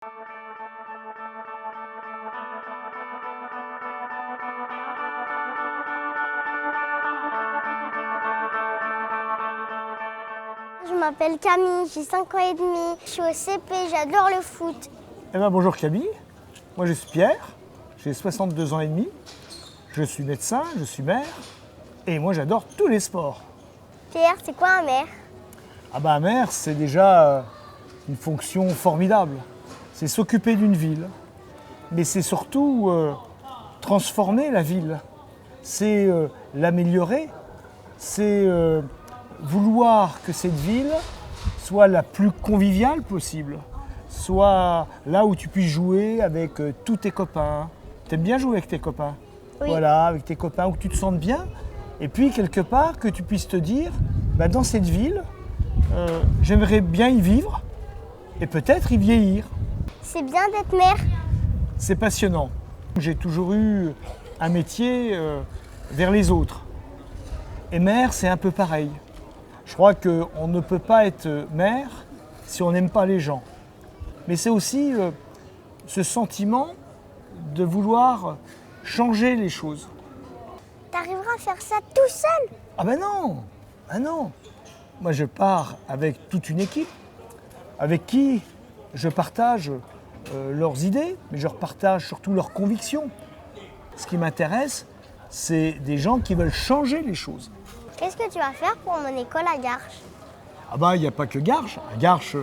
Je m'appelle Camille, j'ai 5 ans et demi, je suis au CP, j'adore le foot. Eh ben, bonjour Camille, moi je suis Pierre, j'ai 62 ans et demi, je suis médecin, je suis maire et moi j'adore tous les sports. Pierre, c'est quoi un maire? Ah ben un maire c'est déjà une fonction formidable, c'est s'occuper d'une ville, mais c'est surtout transformer la ville, c'est l'améliorer, c'est vouloir que cette ville soit la plus conviviale possible, soit là où tu puisses jouer avec tous tes copains. T'aimes bien jouer avec tes copains? Oui. Voilà, avec tes copains, où tu te sentes bien. Et puis quelque part que tu puisses te dire, bah, dans cette ville, j'aimerais bien y vivre et peut-être y vieillir. C'est bien d'être maire. C'est passionnant. J'ai toujours eu un métier vers les autres. Et maire, c'est un peu pareil. Je crois qu'on ne peut pas être maire si on n'aime pas les gens. Mais c'est aussi ce sentiment de vouloir changer les choses. T'arriveras à faire ça tout seul? Ah ben non, ah non. Moi je pars avec toute une équipe, avec qui je partage leurs idées, mais je partage surtout leurs convictions. Ce qui m'intéresse, c'est des gens qui veulent changer les choses. Qu'est-ce que tu vas faire pour mon école à Garches? Ah bah il n'y a pas que Garches. À Garches,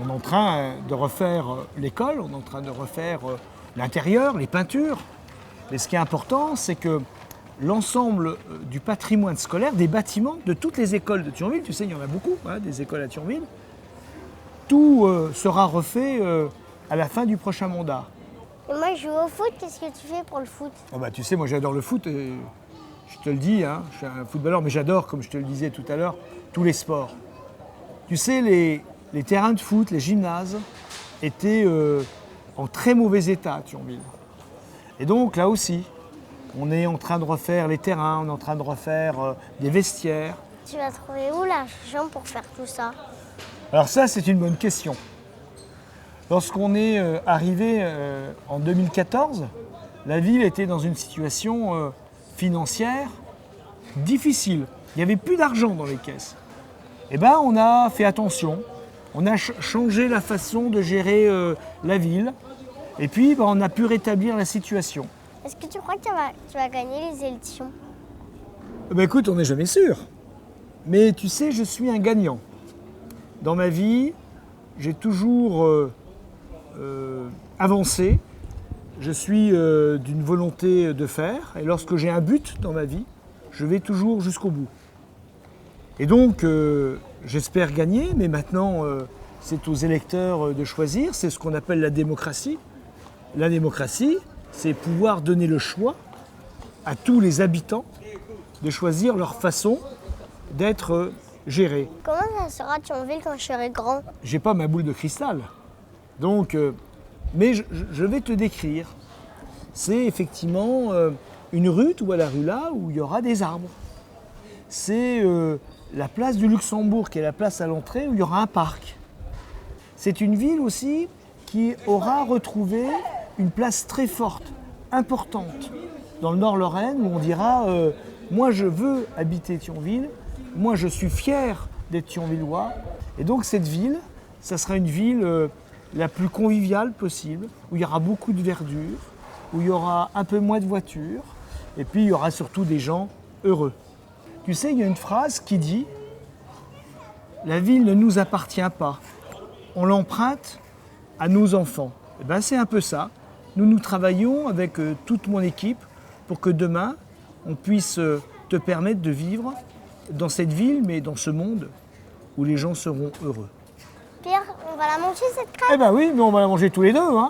on est en train de refaire l'école, on est en train de refaire l'intérieur, les peintures. Mais ce qui est important, c'est que l'ensemble du patrimoine scolaire, des bâtiments de toutes les écoles de Thionville, tu sais, il y en a beaucoup, hein, des écoles à Thionville, tout sera refait à la fin du prochain mandat. Et moi je joue au foot, qu'est-ce que tu fais pour le foot? Ah bah, tu sais, moi j'adore le foot, et je te le dis, hein, je suis un footballeur, mais j'adore, comme je te le disais tout à l'heure, tous les sports. Tu sais, les terrains de foot, les gymnases, étaient en très mauvais état à Thionville. Et donc là aussi, on est en train de refaire les terrains, on est en train de refaire des vestiaires. Tu vas trouver où l'argent pour faire tout ça? Alors ça, c'est une bonne question. Lorsqu'on est arrivé en 2014, la ville était dans une situation financière difficile. Il n'y avait plus d'argent dans les caisses. Eh bien, on a fait attention. On a changé la façon de gérer la ville. Et puis, on a pu rétablir la situation. Est-ce que tu crois que tu vas gagner les élections? Écoute, on n'est jamais sûr. Mais tu sais, je suis un gagnant. Dans ma vie, j'ai toujours avancé. Je suis d'une volonté de faire. Et lorsque j'ai un but dans ma vie, je vais toujours jusqu'au bout. Et donc, j'espère gagner. Mais maintenant, c'est aux électeurs de choisir. C'est ce qu'on appelle la démocratie. La démocratie, c'est pouvoir donner le choix à tous les habitants de choisir leur façon d'être gérés. Comment ça sera Thionville quand je serai grand? J'ai pas ma boule de cristal. Donc, mais je vais te décrire. C'est effectivement une rue, tu vois la rue là, où il y aura des arbres. C'est la place du Luxembourg, qui est la place à l'entrée, où il y aura un parc. C'est une ville aussi qui aura retrouvé une place très forte, importante, dans le Nord-Lorraine, où on dira moi je veux habiter Thionville, moi je suis fier d'être thionvillois. Et donc cette ville, ça sera une ville la plus conviviale possible, où il y aura beaucoup de verdure, où il y aura un peu moins de voitures, et puis il y aura surtout des gens heureux. Tu sais, il y a une phrase qui dit « La ville ne nous appartient pas, on l'emprunte à nos enfants ». Et ben c'est un peu ça. Nous travaillons avec toute mon équipe pour que demain, on puisse te permettre de vivre dans cette ville, mais dans ce monde où les gens seront heureux. Pierre, on va la manger cette crêpe? Eh ben oui, mais on va la manger tous les deux, hein.